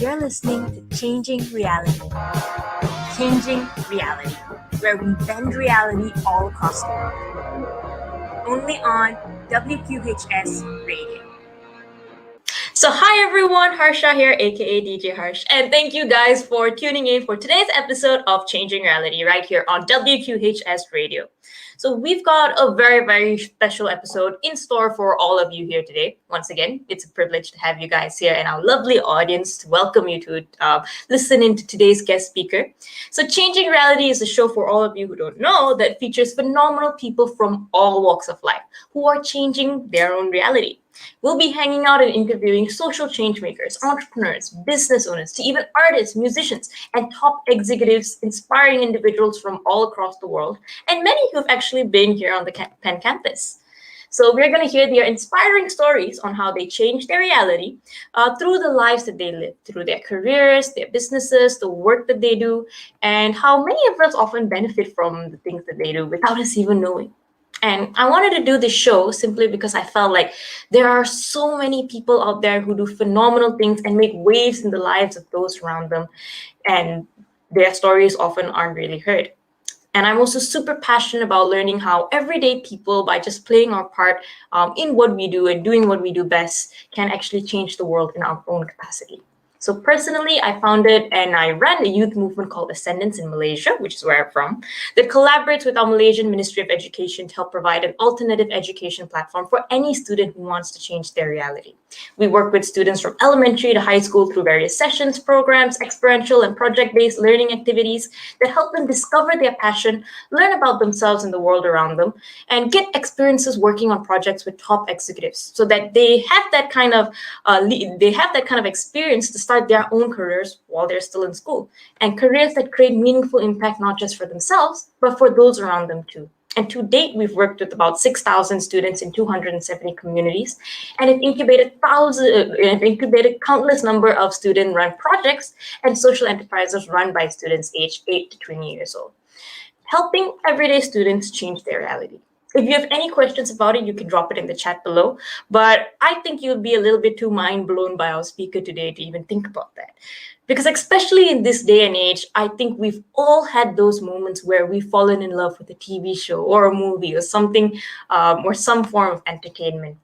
You're listening to Changing Reality. Changing Reality, where we bend reality all across the world. Only on WQHS Radio. So hi everyone, Harsha here, aka DJ Harsh, and thank you guys for tuning in for today's episode of Changing Reality right here on WQHS Radio. So we've got a very special episode in store for all of you here today. Once again, it's a privilege to have you guys here and our lovely audience to welcome you to listen in to today's guest speaker. So Changing Reality is a show for all of you who don't know that features phenomenal people from all walks of life who are changing their own reality. We'll be hanging out and interviewing social change makers, entrepreneurs, business owners, to even artists, musicians, and top executives, inspiring individuals from all across the world, and many who've actually been here on the Penn campus. So we're going to hear their inspiring stories on how they changed their reality through the lives that they live, through their careers, their businesses, the work that they do, and how many of us often benefit from the things that they do without us even knowing. And I wanted to do this show simply because I felt like there are so many people out there who do phenomenal things and make waves in the lives of those around them, and their stories often aren't really heard. And I'm also super passionate about learning how everyday people, by just playing our part in what we do and doing what we do best, can actually change the world in our own capacity. So personally, I founded and I ran a youth movement called Ascendance in Malaysia, which is where I'm from, that collaborates with our Malaysian Ministry of Education to help provide an alternative education platform for any student who wants to change their reality. We work with students from elementary to high school through various sessions, programs, experiential and project-based learning activities that help them discover their passion, learn about themselves and the world around them, and get experiences working on projects with top executives so that they have that kind of experience to start their own careers while they're still in school, and careers that create meaningful impact not just for themselves, but for those around them too. And to date, we've worked with about 6,000 students in 270 communities, and it incubated countless number of student-run projects and social enterprises run by students aged 8 to 20 years old, helping everyday students change their reality. If you have any questions about it, you can drop it in the chat below. But I think you'll be a little bit too mind blown by our speaker today to even think about that. Because especially in this day and age, I think we've all had those moments where we've fallen in love with a TV show or a movie or something, or some form of entertainment.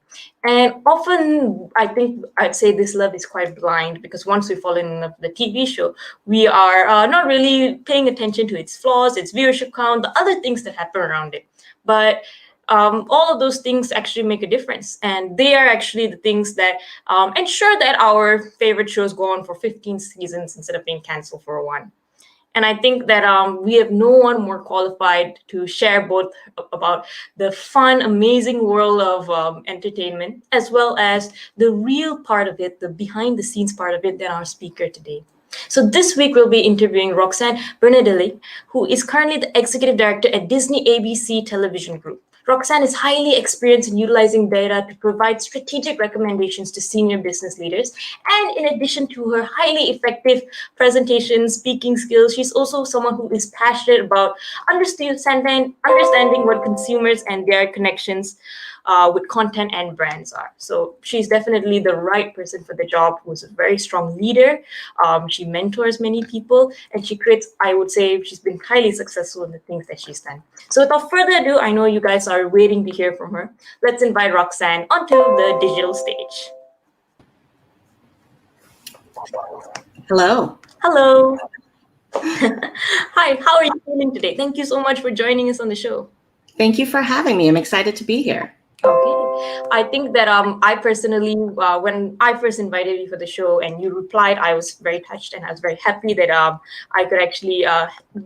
And often, I think I'd say this love is quite blind because once we fall in love with the TV show, we are not really paying attention to its flaws, its viewership count, the other things that happen around it. But all of those things actually make a difference. And they are actually the things that ensure that our favorite shows go on for 15 seasons instead of being canceled for one. And I think that we have no one more qualified to share both about the fun, amazing world of entertainment, as well as the real part of it, the behind the scenes part of it, than our speaker today. So this week we'll be interviewing Roxanne Berardinelli, who is currently the executive director at Disney ABC Television Group. Roxanne is highly experienced in utilizing data to provide strategic recommendations to senior business leaders. And in addition to her highly effective presentation, speaking skills, she's also someone who is passionate about understanding what consumers and their connections with content and brands are. So she's definitely the right person for the job, who's a very strong leader. She mentors many people, and she creates, I would say, she's been highly successful in the things that she's done. So without further ado, I know you guys are waiting to hear from her. Let's invite Roxanne onto the digital stage. Hello. Hello. Hi, how are you feeling today? Thank you so much for joining us on the show. Thank you for having me. I'm excited to be here. Okay. I think that I personally, when I first invited you for the show and you replied, I was very touched and I was very happy that I could actually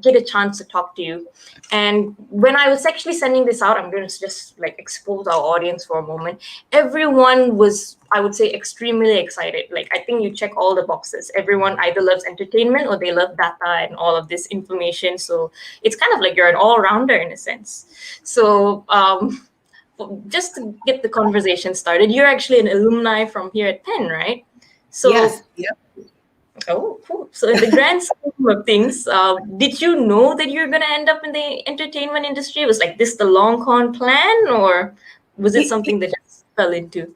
get a chance to talk to you. And when I was actually sending this out, I'm going to just like expose our audience for a moment. Everyone was, I would say, extremely excited. Like, I think you check all the boxes. Everyone either loves entertainment or they love data and all of this information. So it's kind of like you're an all-rounder in a sense. So just to get the conversation started, you're actually an alumni from here at Penn, right? So, yes. Yep. Oh, cool. So in the grand scheme of things, did you know that you're going to end up in the entertainment industry? Was like this the long con plan, or was it something that just fell into?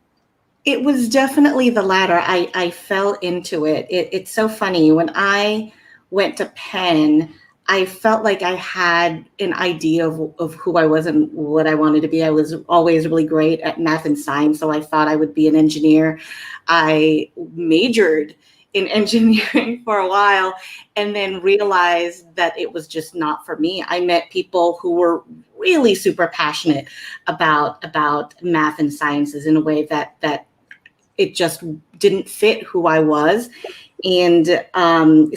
It was definitely the latter. I fell into it. It's so funny. When I went to Penn, I felt like I had an idea of who I was and what I wanted to be. I was always really great at math and science, so I thought I would be an engineer. I majored in engineering for a while and then realized that it was just not for me. I met people who were really super passionate about math and sciences in a way that it just didn't fit who I was. And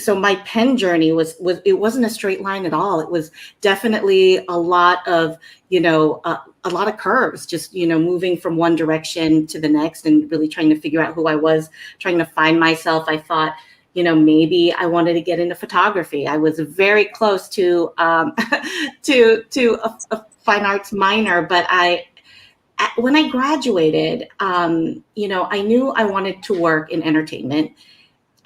so my Penn journey was it wasn't a straight line at all. It was definitely a lot of, a lot of curves, just, moving from one direction to the next and really trying to figure out who I was, trying to find myself. I thought, maybe I wanted to get into photography. I was very close to to a fine arts minor, but when I graduated, I knew I wanted to work in entertainment.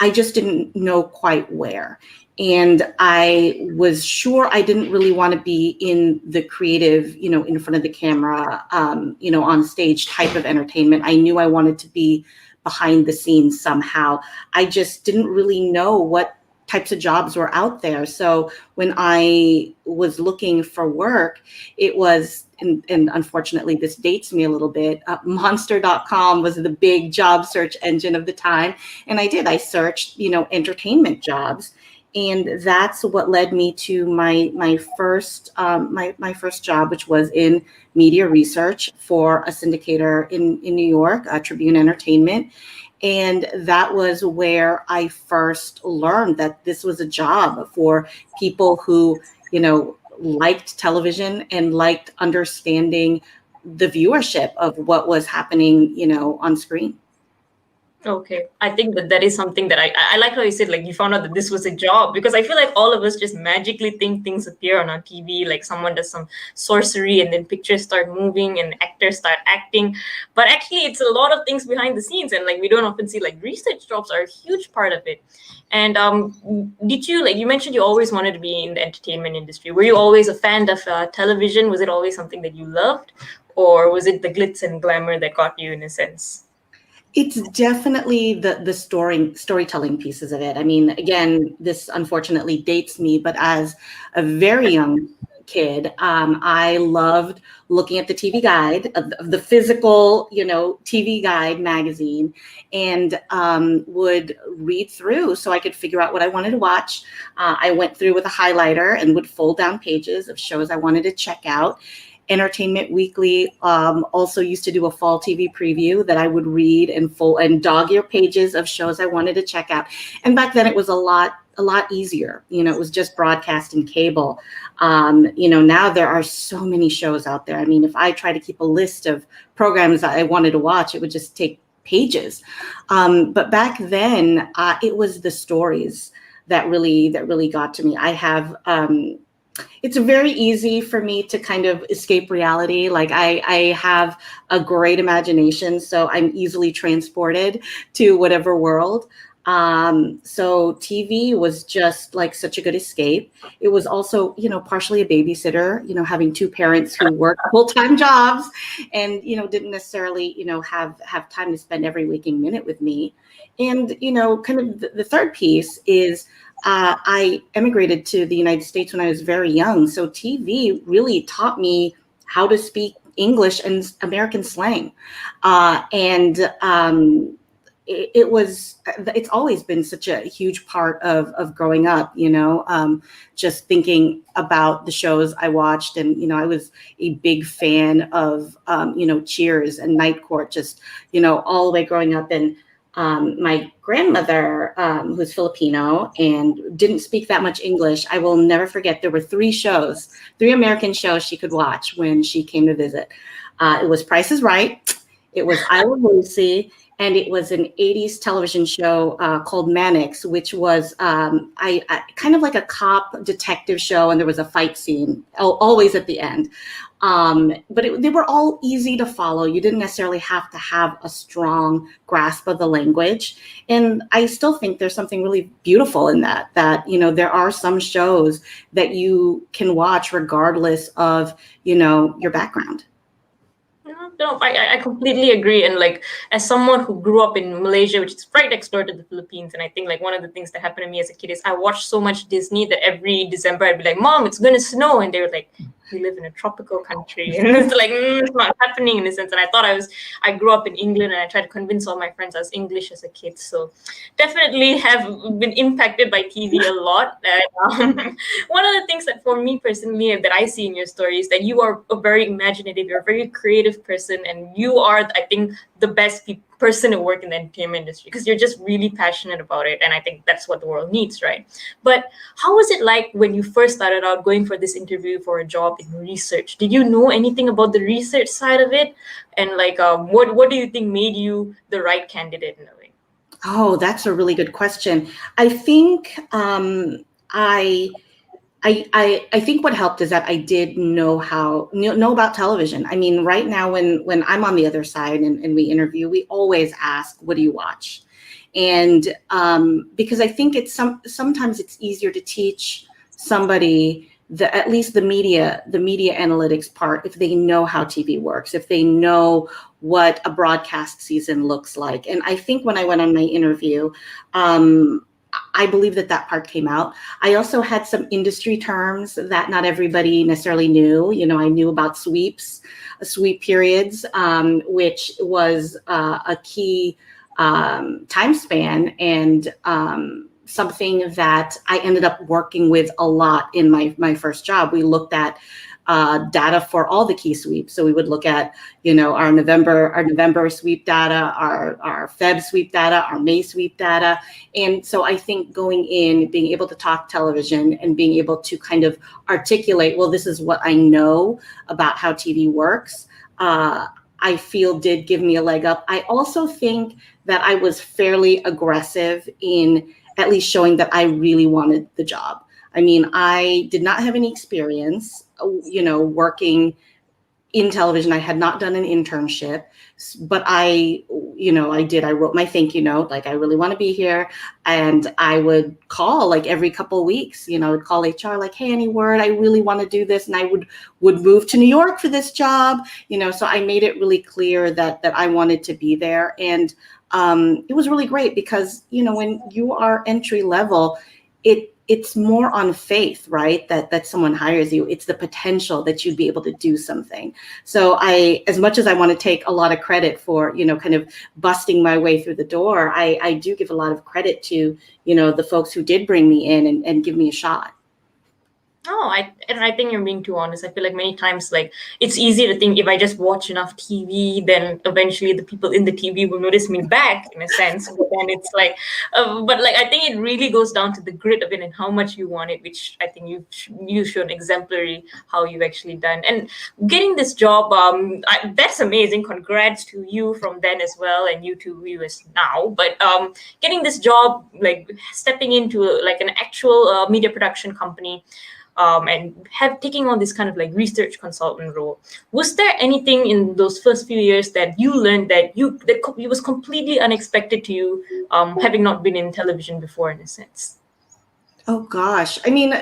I just didn't know quite where. And I was sure I didn't really want to be in the creative, in front of the camera, on stage type of entertainment. I knew I wanted to be behind the scenes somehow. I just didn't really know what types of jobs were out there. So when I was looking for work, it was, and unfortunately this dates me a little bit, monster.com was the big job search engine of the time. And I searched, entertainment jobs. And that's what led me to my first job, which was in media research for a syndicator in New York, Tribune Entertainment. And that was where I first learned that this was a job for people who, liked television and liked understanding the viewership of what was happening, on screen. Okay, I think that is something that I like how you said, like, you found out that this was a job, because I feel like all of us just magically think things appear on our TV, like someone does some sorcery and then pictures start moving and actors start acting. But actually, it's a lot of things behind the scenes, and like we don't often see, like, research jobs are a huge part of it. And did you, like, you mentioned you always wanted to be in the entertainment industry. Were you always a fan of television? Was it always something that you loved, or was it the glitz and glamour that got you in a sense? It's definitely the storytelling pieces of it. I mean, again, this unfortunately dates me, but as a very young kid, I loved looking at the TV guide of the physical, TV guide magazine, and would read through so I could figure out what I wanted to watch. I went through with a highlighter and would fold down pages of shows I wanted to check out. Entertainment Weekly also used to do a fall TV preview that I would read and dog-ear pages of shows I wanted to check out. And back then it was a lot easier. It was just broadcast and cable. Now there are so many shows out there. I mean, if I try to keep a list of programs that I wanted to watch, it would just take pages. But back then, it was the stories that really got to me. It's very easy for me to kind of escape reality. Like I have a great imagination, so I'm easily transported to whatever world. So TV was just like such a good escape. It was also, partially a babysitter, having two parents who worked full-time jobs and, didn't necessarily, have time to spend every waking minute with me. And, kind of the third piece is I emigrated to the United States when I was very young. So TV really taught me how to speak English and American slang. It's always been such a huge part of growing up, just thinking about the shows I watched. And, I was a big fan of, Cheers and Night Court, just, all the way growing up. And my grandmother, who's Filipino and didn't speak that much English, I will never forget, there were three American shows she could watch when she came to visit. It was Price is Right, it was I Love Lucy, and it was an 80s television show called Mannix, which was I kind of like a cop detective show, and there was a fight scene always at the end. But they were all easy to follow. You didn't necessarily have to have a strong grasp of the language. And I still think there's something really beautiful in that, there are some shows that you can watch regardless of, your background. no, I completely agree. And like, as someone who grew up in Malaysia, which is right next door to the Philippines, and I think like one of the things that happened to me as a kid is I watched so much Disney that every December I'd be like, Mom, it's gonna snow, and they were like, we live in a tropical country, and it's like it's not happening in a sense. And I grew up in England, and I tried to convince all my friends I was English as a kid. So definitely have been impacted by TV a lot. And one of the things that for me personally that I see in your story is that you are a very imaginative, you're a very creative person, and you are, I think, the best person to work in the entertainment industry because you're just really passionate about it. And I think that's what the world needs, right? But how was it like when you first started out going for this interview for a job in research? Did you know anything about the research side of it? And like, what do you think made you the right candidate in a way? Oh, that's a really good question. I think I think what helped is that I did know about television. I mean, right now when I'm on the other side and we interview, we always ask, what do you watch? And because I think sometimes it's easier to teach somebody at least the media analytics part if they know how TV works, if they know what a broadcast season looks like. And I think when I went on my interview, I believe that part came out. I also had some industry terms that not everybody necessarily knew. You know, I knew about sweep periods, which was a key time span and something that I ended up working with a lot in my first job. We looked at data for all the key sweeps. So we would look at, you know, our November sweep data, our Feb sweep data, our May sweep data. And so I think going in, being able to talk television and being able to kind of articulate, well, this is what I know about how TV works, I feel did give me a leg up. I also think that I was fairly aggressive in at least showing that I really wanted the job. I mean, I did not have any experience, you know, working in television. I had not done an internship, but I wrote my thank you note, like, I really want to be here. And I would call like every couple of weeks, you know, I'd call HR like, hey, any word? I really want to do this. And I would move to New York for this job, you know, so I made it really clear that I wanted to be there. And it was really great because, you know, when you are entry level, it's more on faith, right? That someone hires you. It's the potential that you'd be able to do something. So as much as I want to take a lot of credit for, you know, kind of busting my way through the door, I do give a lot of credit to, you know, the folks who did bring me in and give me a shot. Oh, I think you're being too honest. I feel like many times, like, it's easy to think if I just watch enough TV, then eventually the people in the TV will notice me back, in a sense. But then it's like, but like, I think it really goes down to the grit of it and how much you want it, which I think you've shown exemplary how you've actually done. And getting this job, that's amazing. Congrats to you from then as well, and you to US now. But getting this job, like stepping into like an actual media production company. And taking on this kind of like research consultant role. Was there anything in those first few years that you learned that it was completely unexpected to you, having not been in television before, in a sense? Oh gosh, I mean,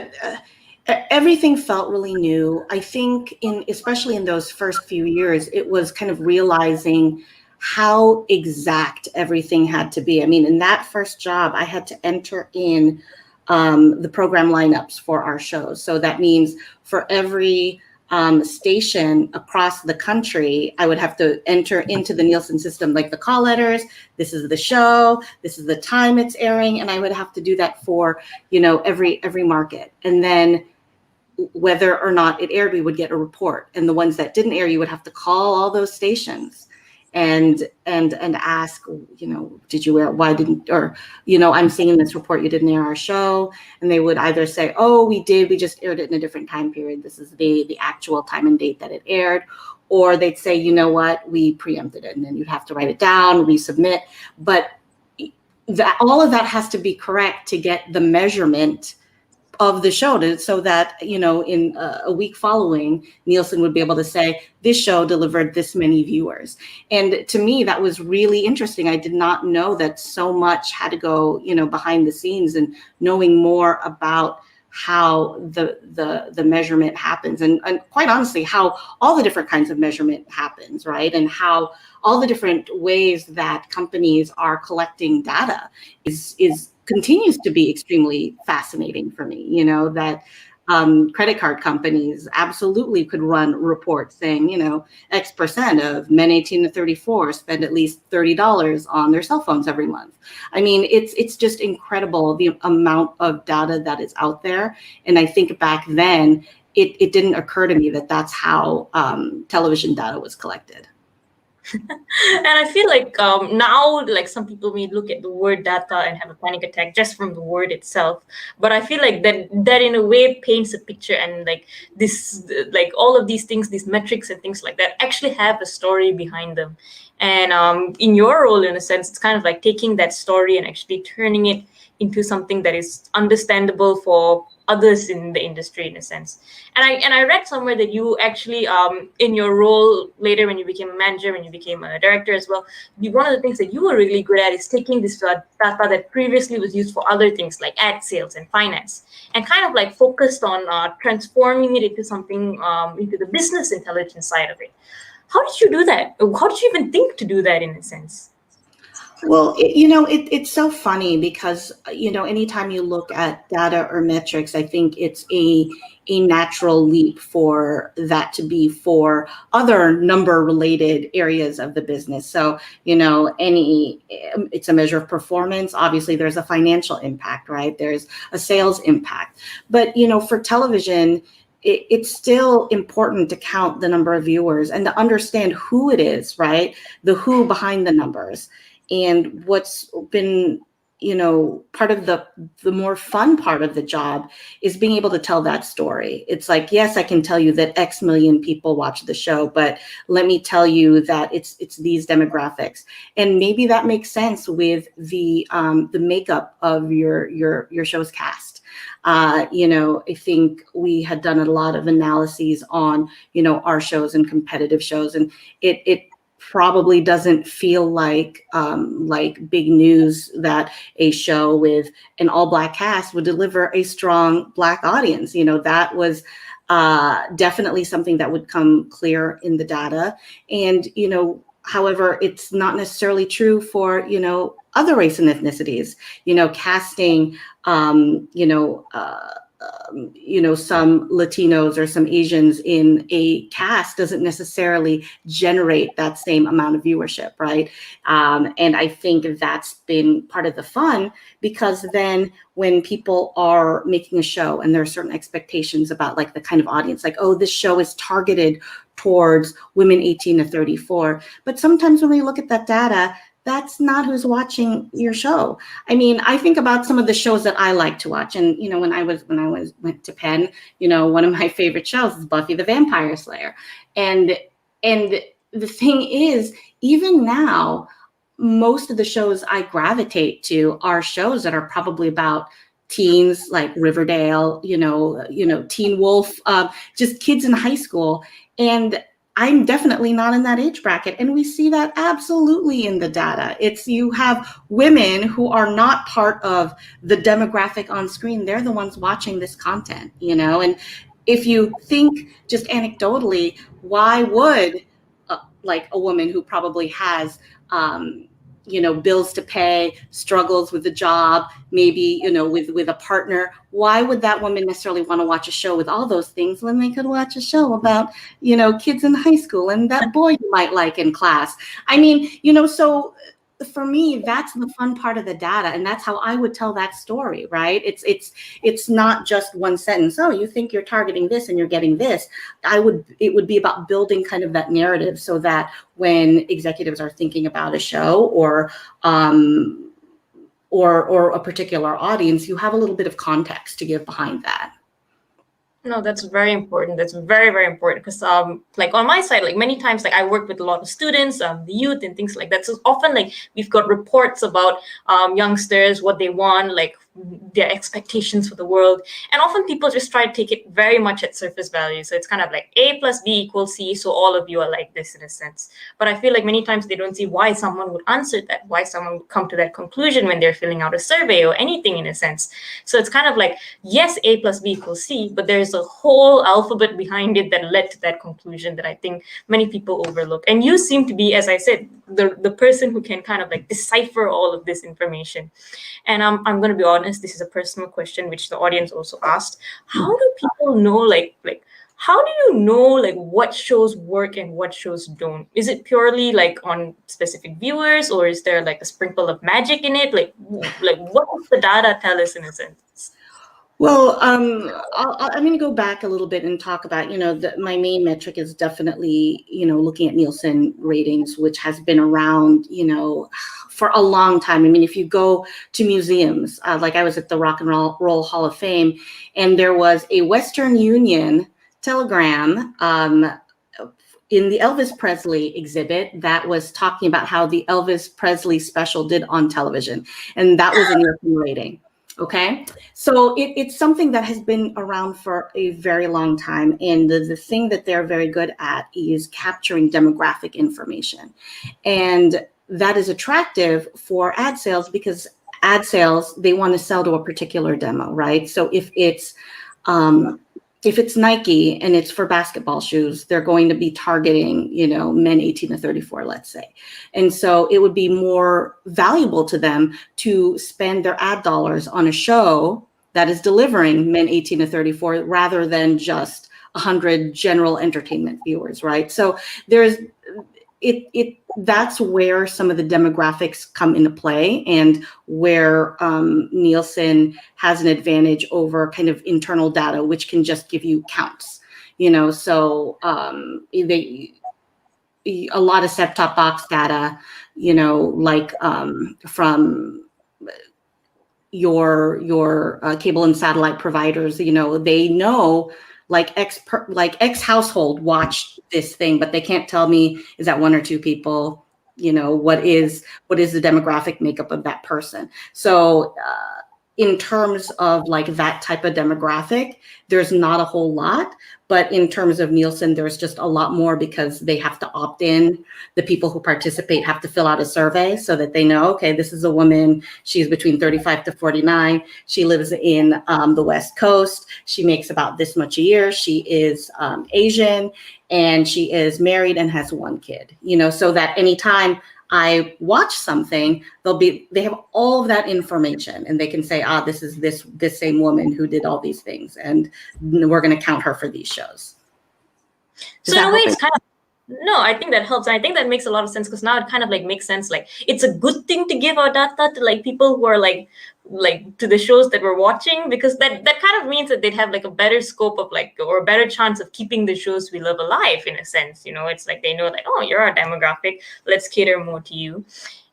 everything felt really new. I think especially in those first few years, it was kind of realizing how exact everything had to be. I mean, in that first job, I had to enter in the program lineups for our shows. So that means for every station across the country, I would have to enter into the Nielsen system, like the call letters, this is the show, this is the time it's airing. And I would have to do that for, you know, every market. And then whether or not it aired, we would get a report. And the ones that didn't air, you would have to call all those stations and ask, you know, did you air, why didn't, or, you know, I'm seeing in this report you didn't air our show. And they would either say, oh, we did, we just aired it in a different time period. This is the actual time and date that it aired. Or they'd say, you know what, we preempted it. And then you'd have to write it down, resubmit. But all of that has to be correct to get the measurement of the show, so that, you know, in a week following, Nielsen would be able to say, this show delivered this many viewers. And to me, that was really interesting. I did not know that so much had to go, you know, behind the scenes, and knowing more about how the measurement happens, and quite honestly, how all the different kinds of measurement happens, right? And how all the different ways that companies are collecting data is continues to be extremely fascinating for me. You know, that credit card companies absolutely could run reports saying, you know, X percent of men 18 to 34 spend at least $30 on their cell phones every month. I mean, it's just incredible the amount of data that is out there. And I think back then, it didn't occur to me that that's how television data was collected. And I feel like now, like some people may look at the word data and have a panic attack just from the word itself. But I feel like that in a way paints a picture, and like this, like all of these things, these metrics and things like that, actually have a story behind them. And in your role, in a sense, it's kind of like taking that story and actually turning it into something that is understandable for others in the industry, in a sense. And I read somewhere that you actually in your role later, when you became a manager, when you became a director as well, one of the things that you were really good at is taking this data that previously was used for other things like ad sales and finance, and kind of like focused on transforming it into something, into the business intelligence side of it. How did you do that? How did you even think to do that, in a sense? Well, it's so funny because, anytime you look at data or metrics, I think it's a natural leap for that to be for other number related areas of the business. So, it's a measure of performance. Obviously, there's a financial impact, right? There's a sales impact. But, for television, it's still important to count the number of viewers and to understand who it is, right? The who behind the numbers. And what's been, part of the more fun part of the job is being able to tell that story. It's like, yes, I can tell you that X million people watch the show, but let me tell you that it's these demographics. And maybe that makes sense with the makeup of your show's cast. I think we had done a lot of analyses on, our shows and competitive shows, and it probably doesn't feel like big news that a show with an all Black cast would deliver a strong Black audience. That was definitely something that would come clear in the data. And, however, it's not necessarily true for, other race and ethnicities, casting, some Latinos or some Asians in a cast doesn't necessarily generate that same amount of viewership, right? And I think that's been part of the fun, because then when people are making a show and there are certain expectations about like the kind of audience, like, oh, this show is targeted towards women 18 to 34. But sometimes when we look at that data, that's not who's watching your show. I mean, I think about some of the shows that I like to watch. And, when I went to Penn, one of my favorite shows is Buffy the Vampire Slayer. And the thing is, even now, most of the shows I gravitate to are shows that are probably about teens, like Riverdale, Teen Wolf, just kids in high school. And I'm definitely not in that age bracket. And we see that absolutely in the data. You have women who are not part of the demographic on screen. They're the ones watching this content, and if you think just anecdotally, why would like a woman who probably has, bills to pay, struggles with the job, maybe, with a partner, why would that woman necessarily want to watch a show with all those things when they could watch a show about, kids in high school and that boy you might like in class? I mean, so for me, that's the fun part of the data. And that's how I would tell that story, right? It's not just one sentence. Oh, you think you're targeting this and you're getting this. It would be about building kind of that narrative so that when executives are thinking about a show or a particular audience, you have a little bit of context to give behind that. No, that's very important. That's very, very important, because like on my side, like many times, like I work with a lot of students, the youth and things like that. So often like we've got reports about youngsters, what they want, like their expectations for the world. And often people just try to take it very much at surface value. So it's kind of like A plus B equals C, so all of you are like this in a sense. But I feel like many times they don't see why someone would answer that, why someone would come to that conclusion when they're filling out a survey or anything in a sense. So it's kind of like, yes, A plus B equals C, but there's a whole alphabet behind it that led to that conclusion that I think many people overlook. And you seem to be, as I said, the person who can kind of like decipher all of this information. And I'm going to be honest, this is a personal question, which the audience also asked. How do people know, like, how do you know like what shows work and what shows don't? Is it purely like on specific viewers, or is there like a sprinkle of magic in it? Like what does the data tell us in a sense? Well, I'm going to go back a little bit and talk about, my main metric is definitely, looking at Nielsen ratings, which has been around, for a long time. I mean, if you go to museums, like I was at the Rock and Roll Hall of Fame, and there was a Western Union telegram in the Elvis Presley exhibit that was talking about how the Elvis Presley special did on television. And that was a Nielsen rating. Okay, so it's something that has been around for a very long time. And the thing that they're very good at is capturing demographic information. And that is attractive for ad sales, because ad sales, they want to sell to a particular demo, right? So if it's Nike and it's for basketball shoes, they're going to be targeting, men 18 to 34, let's say. And so it would be more valuable to them to spend their ad dollars on a show that is delivering men 18 to 34 rather than just 100 general entertainment viewers, right? So that's where some of the demographics come into play, and where Nielsen has an advantage over kind of internal data, which can just give you counts, so a lot of set-top box data, like from your cable and satellite providers, they know like X household watched this thing, but they can't tell me, is that one or two people, what is the demographic makeup of that person. So in terms of like that type of demographic, there's not a whole lot. But in terms of Nielsen, there's just a lot more, because they have to opt in. The people who participate have to fill out a survey so that they know, okay, this is a woman. She's between 35 to 49. She lives in the West Coast. She makes about this much a year. She is Asian, and she is married and has one kid, so that anytime I watch something, they have all of that information, and they can say, this is this same woman who did all these things, and we're going to count her for these shows. So in a way, it's kind of, no, I think that helps. And I think that makes a lot of sense, because now it kind of like makes sense. Like, it's a good thing to give our data to like people who are like to the shows that we're watching, because that kind of means that they'd have like a better scope of like, or a better chance of keeping the shows we love alive, in a sense. It's like they know like, oh, you're our demographic, let's cater more to you.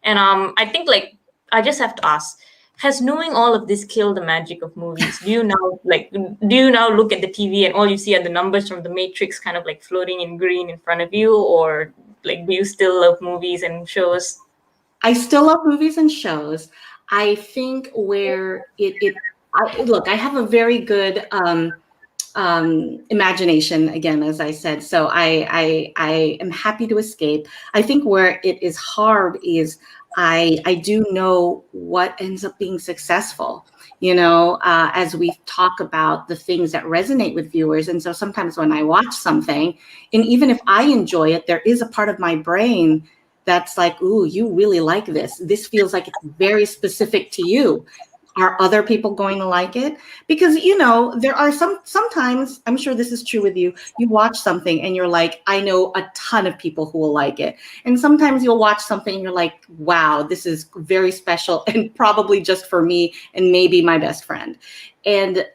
And I think like I just have to ask, has knowing all of this killed the magic of movies? Do you now look at the TV and all you see are the numbers from the Matrix kind of like floating in green in front of you, or like do you still love movies and shows? I still love movies and shows. I think where I have a very good imagination, again, as I said. So I am happy to escape. I think where it is hard is I do know what ends up being successful, as we talk about the things that resonate with viewers. And so sometimes when I watch something, and even if I enjoy it, there is a part of my brain that's like, ooh, you really like this. This feels like it's very specific to you. Are other people going to like it? Because, there are sometimes, I'm sure this is true with you, you watch something and you're like, I know a ton of people who will like it. And sometimes you'll watch something and you're like, wow, this is very special and probably just for me and maybe my best friend. And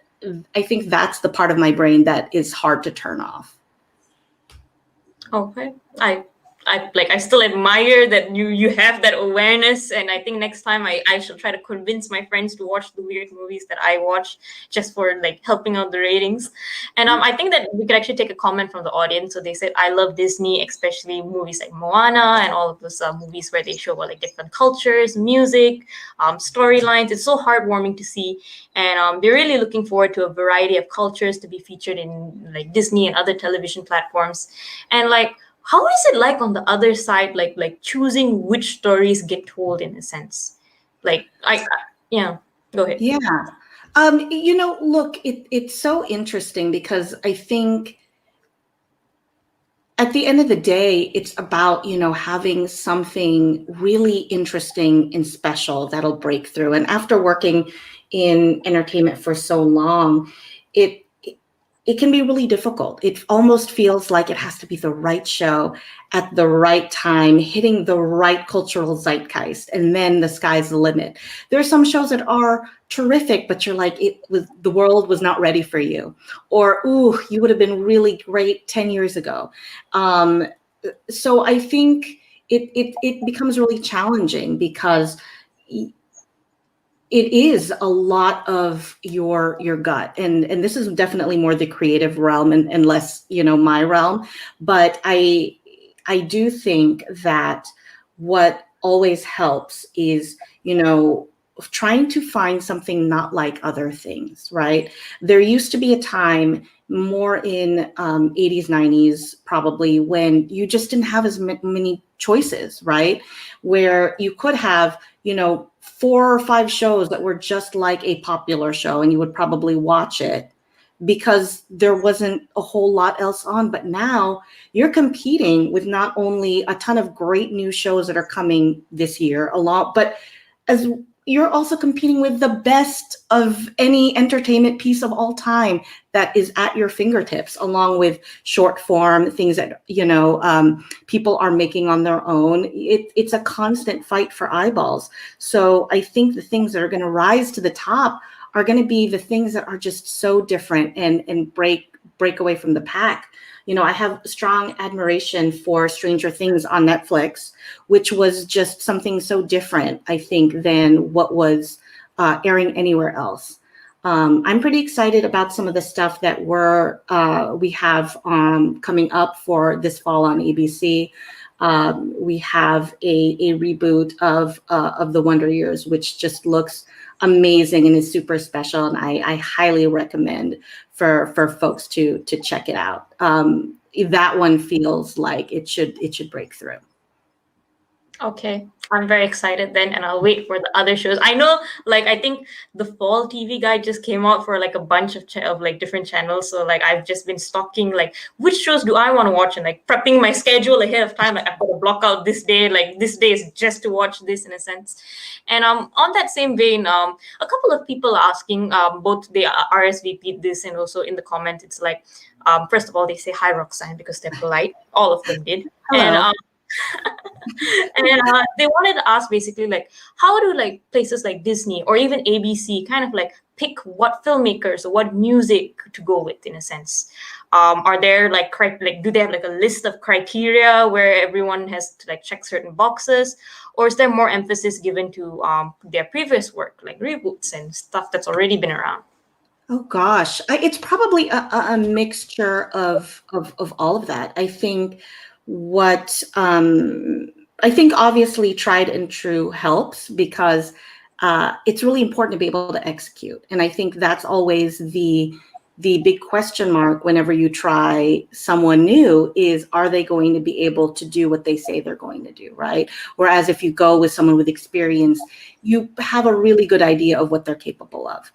I think that's the part of my brain that is hard to turn off. Okay. I I still admire that you have that awareness, and I think next time I shall try to convince my friends to watch the weird movies that I watch, just for like helping out the ratings. And I think that we could actually take a comment from the audience. So they said, I love Disney, especially movies like Moana and all of those movies where they show about like different cultures, music, storylines. It's so heartwarming to see, and they're really looking forward to a variety of cultures to be featured in like Disney and other television platforms. And like, how is it like on the other side, like choosing which stories get told in a sense? Like yeah, go ahead. Yeah. Look, it's so interesting because I think at the end of the day, it's about, having something really interesting and special that'll break through. And after working in entertainment for so long, it can be really difficult. It almost feels like it has to be the right show at the right time, hitting the right cultural zeitgeist, and then the sky's the limit. There are some shows that are terrific, but you're like, the world was not ready for you, or ooh, you would have been really great 10 years ago. So I think it becomes really challenging because it is a lot of your gut, and this is definitely more the creative realm and less my realm. But I do think that what always helps is trying to find something not like other things, right? There used to be a time more in 80s, 90s, probably, when you just didn't have as many choices, right? Where you could have 4 or 5 shows that were just like a popular show, and you would probably watch it because there wasn't a whole lot else on. But now you're competing with not only a ton of great new shows that are coming this year but as you're also competing with the best of any entertainment piece of all time that is at your fingertips, along with short form things that people are making on their own. It's a constant fight for eyeballs. So I think the things that are going to rise to the top are going to be the things that are just so different and break away from the pack. I have strong admiration for Stranger Things on Netflix, which was just something so different, I think, than what was airing anywhere else. I'm pretty excited about some of the stuff that we have coming up for this fall on ABC. We have a reboot of The Wonder Years, which just looks amazing and is super special, and I highly recommend for folks to check it out. That one feels like it should break through. Okay, I'm very excited then, and I'll wait for the other shows. I know, like, I think the fall TV guide just came out for like a bunch of like different channels. So like I've just been stalking like which shows do I want to watch, and like prepping my schedule ahead of time. Like I've got to block out this day. Like this day is just to watch this in a sense. And on that same vein, a couple of people are asking, both they RSVP'd this and also in the comments. It's like, first of all, they say hi Roxanne because they're polite. All of them did. Hello. And and they wanted to ask basically like how do like places like Disney or even ABC kind of like pick what filmmakers or what music to go with in a sense? Are there like do they have like a list of criteria where everyone has to like check certain boxes, or is there more emphasis given to their previous work like reboots and stuff that's already been around? Oh gosh, it's probably a mixture of all of that. I think obviously tried and true helps because it's really important to be able to execute. And I think that's always the big question mark whenever you try someone new is, are they going to be able to do what they say they're going to do, right? Whereas if you go with someone with experience, you have a really good idea of what they're capable of.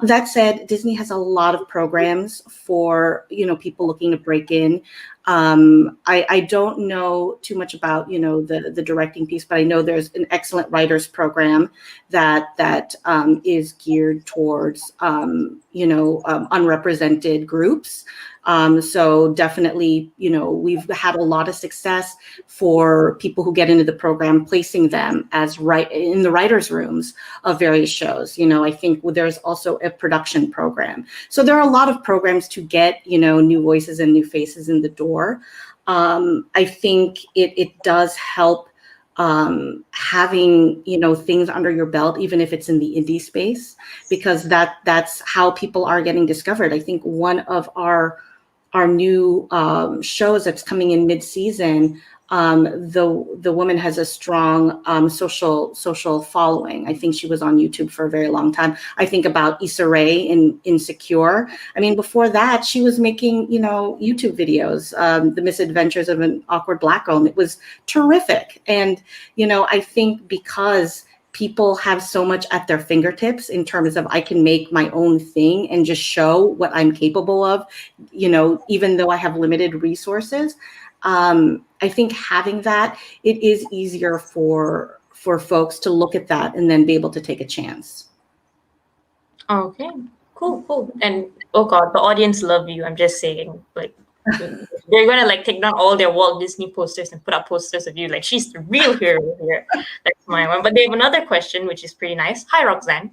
That said, Disney has a lot of programs for, people looking to break in. I don't know too much about, the directing piece, but I know there's an excellent writers program that is geared towards, unrepresented groups. So definitely, we've had a lot of success for people who get into the program, placing them as in the writers' rooms of various shows. I think there's also a production program. So there are a lot of programs to get, new voices and new faces in the door. I think it does help having, things under your belt, even if it's in the indie space, because that's how people are getting discovered. I think one of our new shows that's coming in mid-season, the woman has a strong social following. I think she was on YouTube for a very long time. I think about Issa Rae in Insecure. I mean, before that, she was making, YouTube videos, The Misadventures of an Awkward Black Girl, and it was terrific. And, I think because people have so much at their fingertips in terms of I can make my own thing and just show what I'm capable of, even though I have limited resources. I think having that, it is easier for folks to look at that and then be able to take a chance. Okay, cool. And oh God, the audience love you. I'm just saying, like, they're gonna like take down all their Walt Disney posters and put up posters of you. Like, she's the real hero here. That's my one. But they have another question, which is pretty nice. Hi, Roxanne.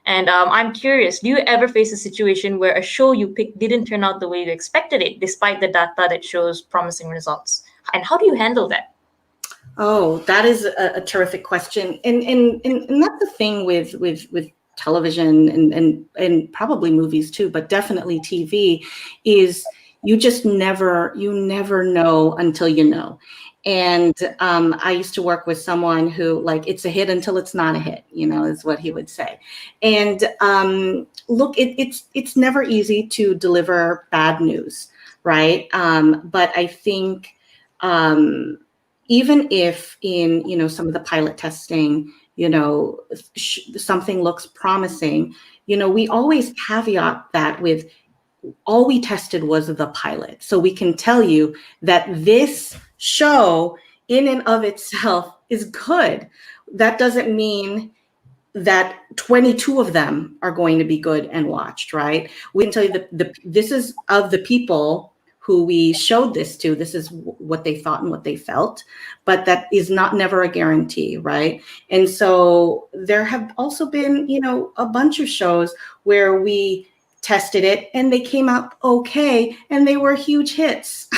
And I'm curious, do you ever face a situation where a show you picked didn't turn out the way you expected it, despite the data that shows promising results? And how do you handle that? Oh, that is a terrific question. And that's the thing with television and probably movies too, but definitely TV, is you just never know until you know. And I used to work with someone who, like, it's a hit until it's not a hit, is what he would say. And look, it's never easy to deliver bad news, right? But I think even if in some of the pilot testing, something looks promising, we always caveat that with, all we tested was the pilot. So we can tell you that this show in and of itself is good. That doesn't mean that 22 of them are going to be good and watched, right? We can tell you that this is of the people who we showed this to, this is what they thought and what they felt, but that is never a guarantee, right? And so there have also been, a bunch of shows where we tested it and they came out okay and they were huge hits.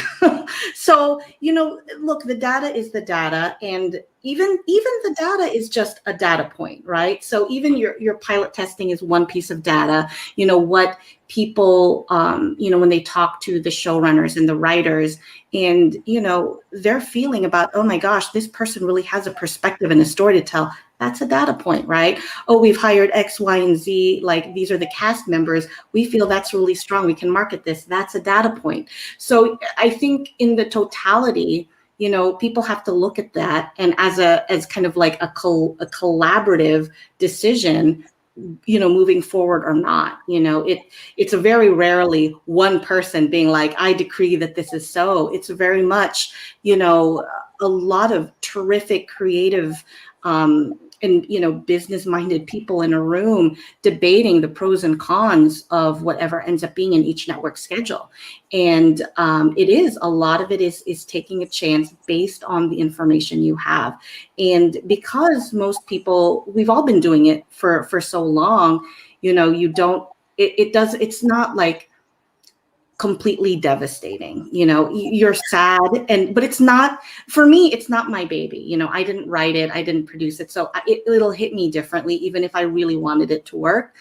So, look, the data is the data, and even the data is just a data point, right? So even your pilot testing is one piece of data. What people, when they talk to the showrunners and the writers, and their feeling about, oh my gosh, this person really has a perspective and a story to tell. That's a data point, right? Oh, we've hired X, Y, and Z. Like, these are the cast members. We feel that's really strong. We can market this. That's a data point. So I think in the totality, people have to look at that, and as kind of like a collaborative decision, moving forward or not. It's a very rarely one person being like, I decree that this is so. It's very much, a lot of terrific creative and business-minded people in a room debating the pros and cons of whatever ends up being in each network schedule. And a lot of it is taking a chance based on the information you have. And because most people, we've all been doing it for so long, it's not like completely devastating. You're sad, but it's not, for me, it's not my baby. I didn't write it, I didn't produce it, so it'll hit me differently, even if I really wanted it to work.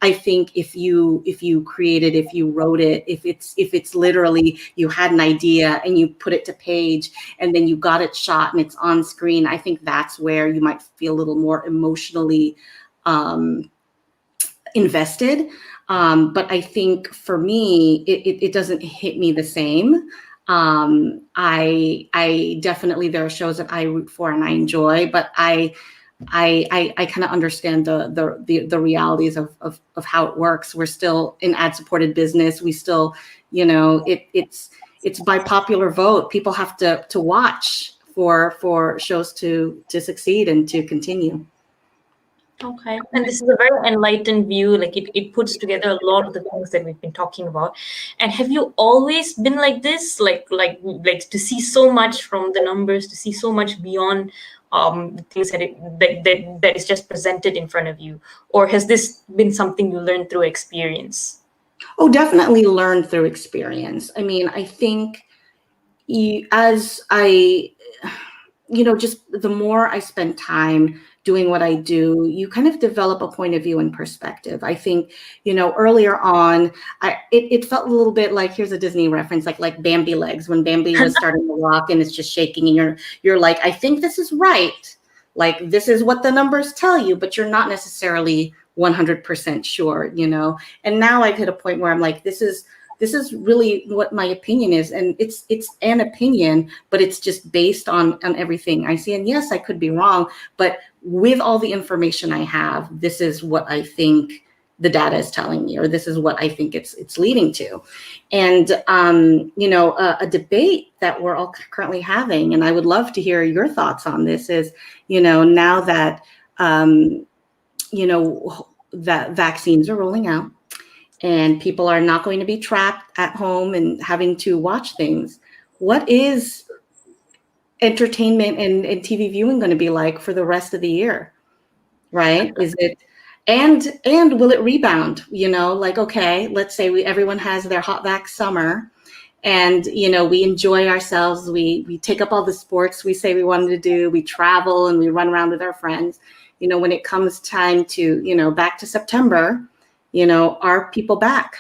I think if you created, if you wrote it, if it's literally you had an idea and you put it to page and then you got it shot and it's on screen, I think that's where you might feel a little more emotionally invested. But I think for me, it doesn't hit me the same. I definitely, there are shows that I root for and I enjoy, but I kind of understand the realities of how it works. We're still in ad-supported business. We still, it's by popular vote. People have to watch for shows to succeed and to continue. Okay, and this is a very enlightened view. Like, it puts together a lot of the things that we've been talking about. And have you always been like this? Like to see so much from the numbers, to see so much beyond the things that is just presented in front of you? Or has this been something you learned through experience? Oh, definitely learned through experience. I mean, I think as I, just the more I spend time doing what I do, you kind of develop a point of view and perspective. I think, earlier on, it felt a little bit like, here's a Disney reference, like Bambi legs, when Bambi was starting to walk and it's just shaking, and you're like, I think this is right. Like, this is what the numbers tell you, but you're not necessarily 100% sure, And now I've hit a point where I'm like, this is really what my opinion is, and it's an opinion, but it's just based on everything I see. And yes, I could be wrong, but with all the information I have, this is what I think the data is telling me, or this is what I think it's leading to. And a debate that we're all currently having, and I would love to hear your thoughts on this, is now that that vaccines are rolling out, and people are not going to be trapped at home and having to watch things, what is entertainment and TV viewing going to be like for the rest of the year, right? Is it, and will it rebound? Like, okay, let's say everyone has their hot vax summer, and we enjoy ourselves, we take up all the sports we say we wanted to do, we travel and we run around with our friends. When it comes time to back to September, are people back?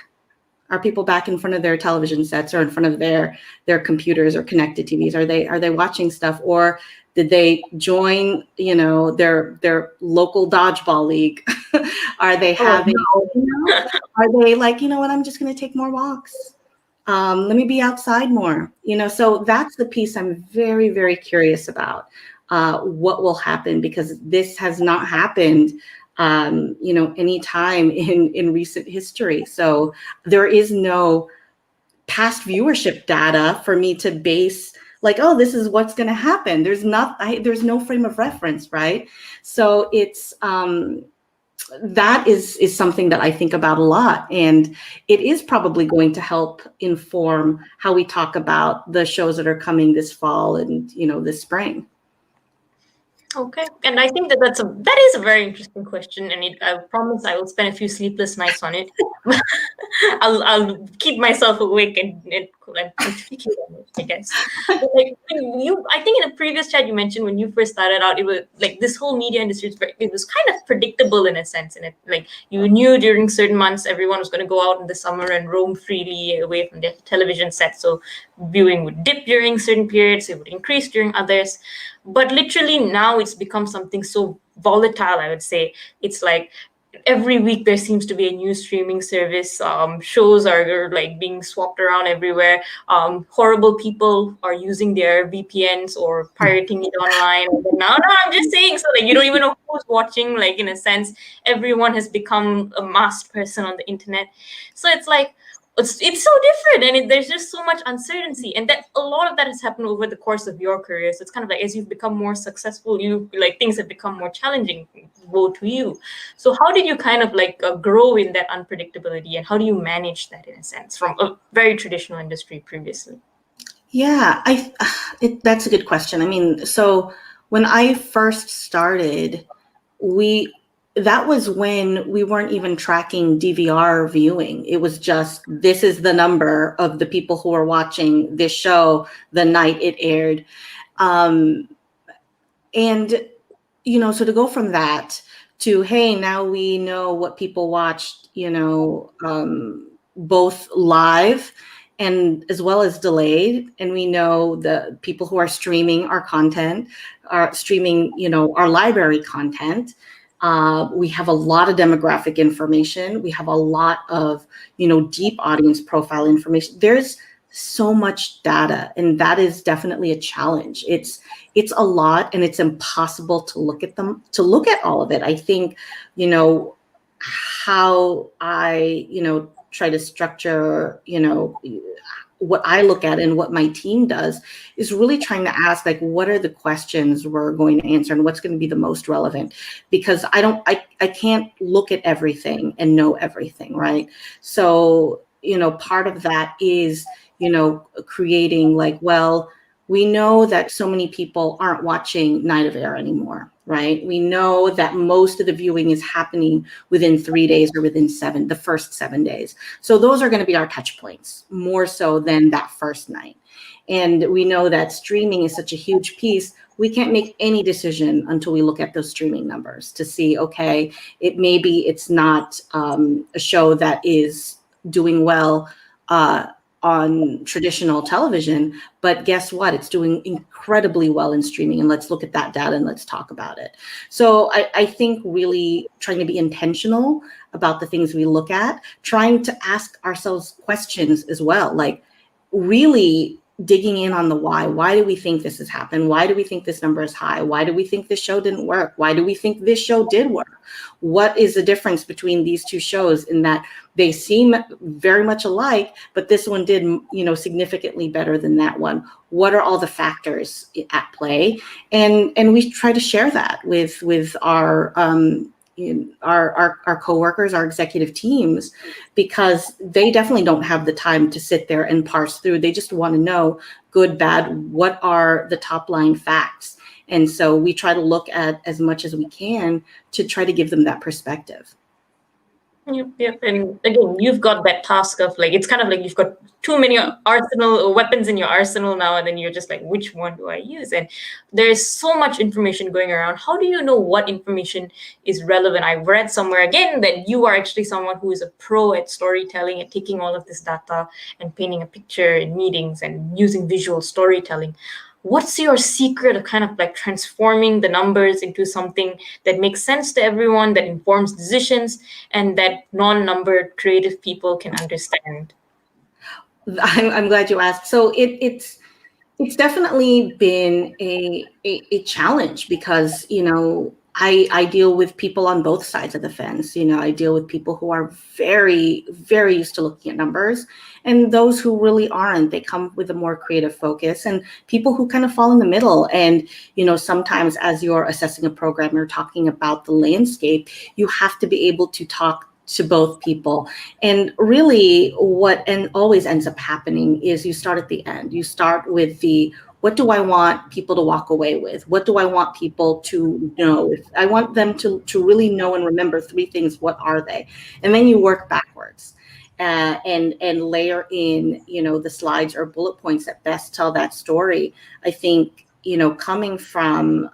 Are people back in front of their television sets, or in front of their computers or connected TVs? Are they watching stuff, or did they join their local dodgeball league? Are they having? Are they like, what? I'm just going to take more walks. Let me be outside more. So that's the piece I'm very, very curious about. What will happen, because this has not happened any time in recent history. So there is no past viewership data for me to base, like, oh, this is what's going to happen. There's no frame of reference, right? So it's that is something that I think about a lot, and it is probably going to help inform how we talk about the shows that are coming this fall and this spring. Okay, and I think that is a very interesting question, and I promise I will spend a few sleepless nights on it. I'll keep myself awake and thinking on it, I guess. But like I think in a previous chat you mentioned when you first started out, it was like this whole media industry. It was kind of predictable in a sense, and it like you knew during certain months everyone was going to go out in the summer and roam freely away from their television sets. So viewing would dip during certain periods, it would increase during others. But literally now it's become something so volatile, I would say. It's like every week there seems to be a new streaming service. Shows are like being swapped around everywhere. Horrible people are using their VPNs or pirating it online. No, I'm just saying. So like you don't even know who's watching. Like in a sense, everyone has become a masked person on the internet. So it's like, it's so different, and there's just so much uncertainty, and that a lot of that has happened over the course of your career. So it's kind of like as you've become more successful, things have become more challenging, woe to you. So how did you kind of grow in that unpredictability, and how do you manage that in a sense from a very traditional industry previously? Yeah, that's a good question. I mean, so when I first started, that was when we weren't even tracking DVR viewing. It was just, this is the number of the people who are watching this show the night it aired. And, so to go from that to, hey, now we know what people watched, both live and as well as delayed. And we know the people who are streaming our content, are streaming, our library content. We have a lot of demographic information. We have a lot of, deep audience profile information. There's so much data, and that is definitely a challenge. It's a lot, and it's impossible to look at all of it. I think, how I, try to structure, what I look at and what my team does is really trying to ask, like, what are the questions we're going to answer and what's going to be the most relevant? Because I can't look at everything and know everything, right? So, part of that is, creating We know that so many people aren't watching Night of Air anymore, right? We know that most of the viewing is happening within 3 days or within the first 7 days. So those are going to be our touch points more so than that first night. And we know that streaming is such a huge piece. We can't make any decision until we look at those streaming numbers to see, okay, it's not a show that is doing well on traditional television, but guess what? It's doing incredibly well in streaming. And let's look at that data and let's talk about it. So I think really trying to be intentional about the things we look at, trying to ask ourselves questions as well, like really digging in on the why. Why do we think this has happened? Why do we think this number is high? Why do we think this show didn't work? Why do we think this show did work? What is the difference between these two shows in that they seem very much alike, but this one did, significantly better than that one? What are all the factors at play? And we try to share that with our coworkers, our executive teams, because they definitely don't have the time to sit there and parse through. They just want to know, good, bad, what are the top line facts? And so we try to look at as much as we can to try to give them that perspective. Yep. And again, you've got that task of like, it's kind of like you've got too many weapons in your arsenal now, and then you're just like, which one do I use? And there's so much information going around. How do you know what information is relevant? I read somewhere again that you are actually someone who is a pro at storytelling and taking all of this data and painting a picture in meetings and using visual storytelling. What's your secret of kind of like transforming the numbers into something that makes sense to everyone, that informs decisions, and that non-numbered creative people can understand? I'm glad you asked. So it's definitely been a challenge because, I deal with people on both sides of the fence. I deal with people who are very, very used to looking at numbers, and those who really aren't. They come with a more creative focus, and people who kind of fall in the middle. And, sometimes as you're assessing a program, you're talking about the landscape, you have to be able to talk to both people. And really what always ends up happening is you start at the end. You start with what do I want people to walk away with? What do I want people to know? I want them to really know and remember three things. What are they? And then you work backwards and layer in, the slides or bullet points that best tell that story. I think, coming from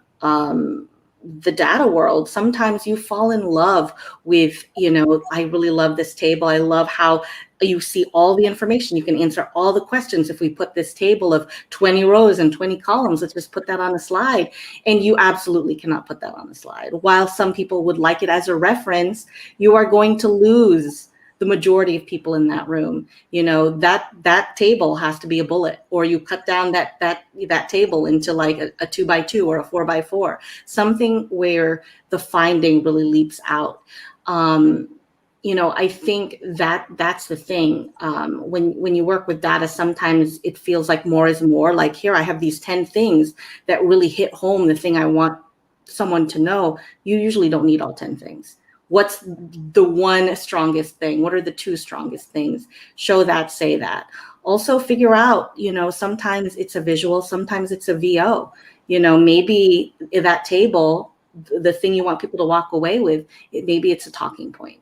the data world, sometimes you fall in love with, I really love this table. I love how you see all the information. You can answer all the questions. If we put this table of 20 rows and 20 columns, let's just put that on a slide. And you absolutely cannot put that on a slide. While some people would like it as a reference, you are going to lose the majority of people in that room. That table has to be a bullet, or you cut down that table into like a 2x2 or a 4x4, something where the finding really leaps out. I think that's the thing. When you work with data, sometimes it feels like more is more. Like, here, I have these 10 things that really hit home the thing I want someone to know. You usually don't need all 10 things. What's the one strongest thing? What are the two strongest things? Show that, say that. Also figure out, sometimes it's a visual, sometimes it's a VO. Maybe that table, the thing you want people to walk away with, maybe it's a talking point.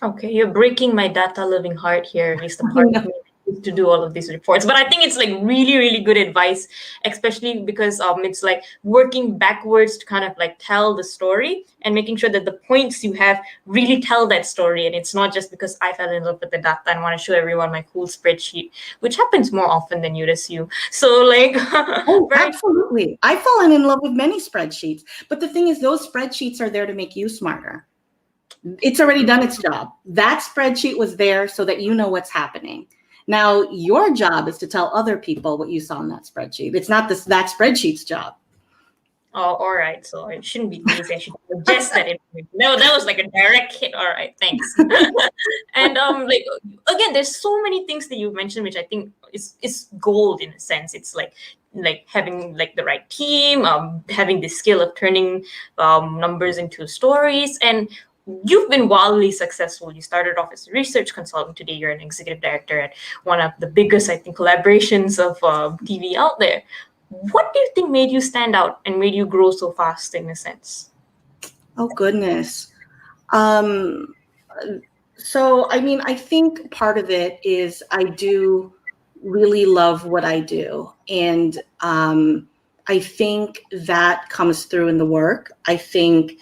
Okay, you're breaking my data loving heart here, at least the part of me to do all of these reports. But I think it's like really, really good advice, especially because it's like working backwards to kind of like tell the story and making sure that the points you have really tell that story. And it's not just because I fell in love with the data and want to show everyone my cool spreadsheet, which happens more often than you'd assume. So like, oh, absolutely. I've fallen in love with many spreadsheets, but the thing is, those spreadsheets are there to make you smarter. It's already done its job. That spreadsheet was there so that you know what's happening. Now, your job is to tell other people what you saw in that spreadsheet. It's not that spreadsheet's job. Oh, all right. So it shouldn't be lazy. I should suggest that information. No, that was like a direct hit. All right, thanks. And like again, there's so many things that you've mentioned, which I think is gold in a sense. It's like having like the right team, having the skill of turning numbers into stories, and you've been wildly successful. You started off as a research consultant. Today, you're an executive director at one of the biggest, I think, collaborations of TV out there. What do you think made you stand out and made you grow so fast in a sense? Oh, goodness. Um, so, I mean, I think part of it is I do really love what I do. And I think that comes through in the work. I think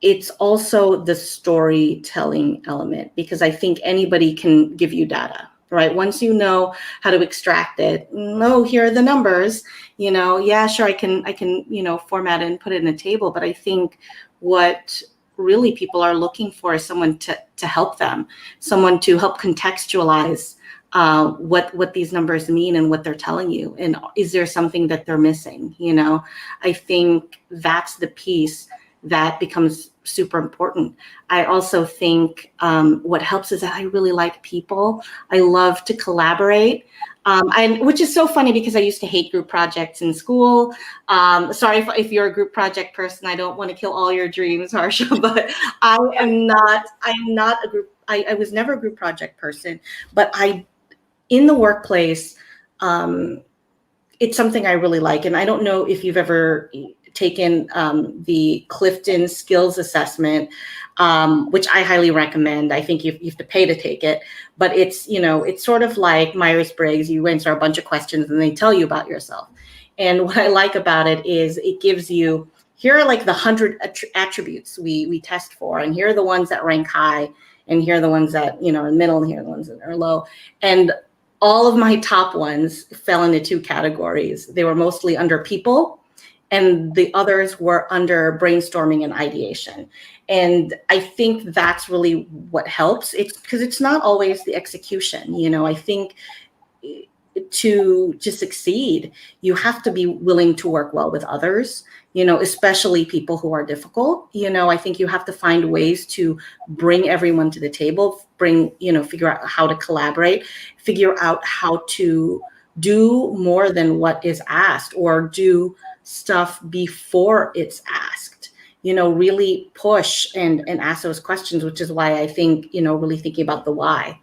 it's also the storytelling element, because I think anybody can give you data, right? Once you know how to extract it, no, here are the numbers, yeah, sure, I can, format it and put it in a table. But I think what really people are looking for is someone to help them, someone to help contextualize what these numbers mean and what they're telling you. And is there something that they're missing? I think that's the piece that becomes super important. I also think what helps is that I really like people. I love to collaborate. Which is so funny because I used to hate group projects in school. Sorry if you're a group project person. I don't want to kill all your dreams, Harsha, but I'm not a group. I was never a group project person, but in the workplace, it's something I really like. And I don't know if you've ever taken the Clifton Skills Assessment, which I highly recommend. I think you have to pay to take it, but it's sort of like Myers-Briggs. You answer a bunch of questions and they tell you about yourself. And what I like about it is it gives you, here are like the 100 attributes we test for, and here are the ones that rank high, and here are the ones that, are middle, and here are the ones that are low. And all of my top ones fell into two categories. They were mostly under people, and the others were under brainstorming and ideation. And I think that's really what helps. It's because it's not always the execution. I think to succeed, you have to be willing to work well with others, especially people who are difficult. I think you have to find ways to bring everyone to the table, figure out how to collaborate, figure out how to do more than what is asked, or do stuff before it's asked, really push and ask those questions, which is why I think, really thinking about the why,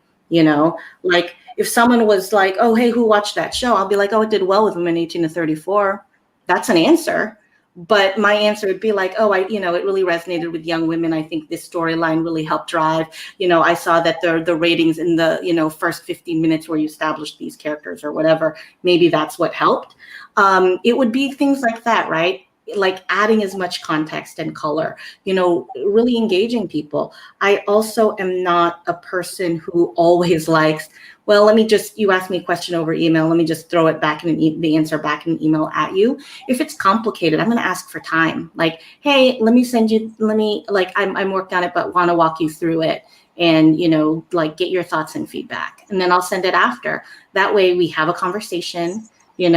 like if someone was like, oh, hey, who watched that show? I'll be like, oh, it did well with women 18 to 34. That's an answer. But my answer would be like, oh, it really resonated with young women. I think this storyline really helped drive, I saw that the ratings in the, first 15 minutes where you established these characters or whatever, maybe that's what helped. It would be things like that, right? Like adding as much context and color, really engaging people. I also am not a person who always likes, well, you asked me a question over email, let me just throw it back in the answer back in an email at you. If it's complicated, I'm going to ask for time. Like, hey, I'm working on it, but want to walk you through it and, get your thoughts and feedback. And then I'll send it after. That way we have a conversation. They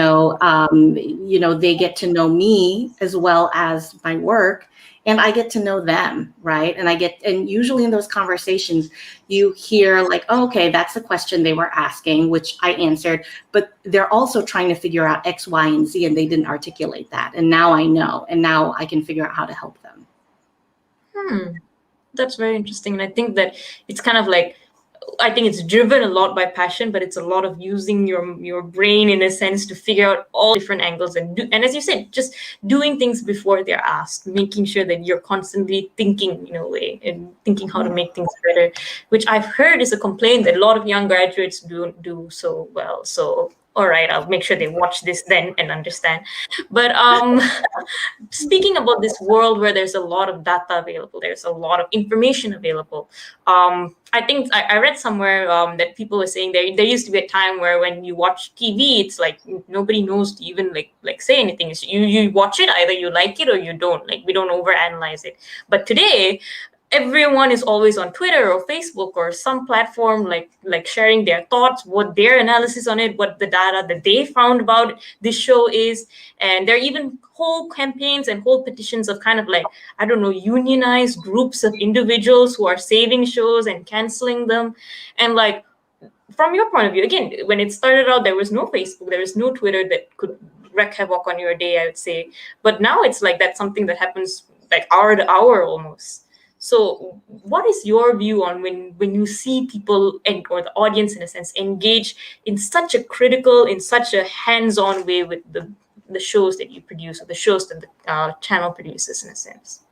get to know me as well as my work, and I get to know them, right? And usually in those conversations, you hear like, oh, okay, that's the question they were asking, which I answered, but they're also trying to figure out X, Y, and Z, and they didn't articulate that. And now I know, and now I can figure out how to help them. That's very interesting. And I think that it's kind of like, I think it's driven a lot by passion, but it's a lot of using your brain in a sense to figure out all different angles and as you said, just doing things before they're asked, making sure that you're constantly thinking in a way and thinking how to make things better, which I've heard is a complaint that a lot of young graduates don't do so well. So all right, I'll make sure they watch this then and understand. But speaking about this world where there's a lot of data available, there's a lot of information available. I think I read somewhere that people were saying there used to be a time where when you watch TV, it's like nobody knows to even like say anything. So you watch it, either you like it or you don't. Like we don't overanalyze it. But today, everyone is always on Twitter or Facebook or some platform like sharing their thoughts, what their analysis on it, what the data that they found about this show is. And there are even whole campaigns and whole petitions of kind of like, I don't know, unionized groups of individuals who are saving shows and canceling them. And like, from your point of view, again, when it started out, there was no Facebook, there was no Twitter that could wreak havoc on your day, I would say. But now it's like that's something that happens like hour to hour almost. So what is your view on when you see people or the audience in a sense engage in such a critical, in such a hands-on way with the shows that you produce, or the shows that the channel produces in a sense?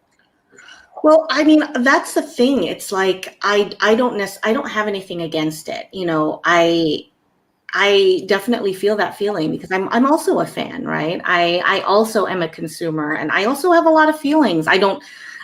Well, I mean, that's the thing. It's like I don't have anything against it. I definitely feel that feeling because I'm also a fan, right? I also am a consumer, and I also have a lot of feelings.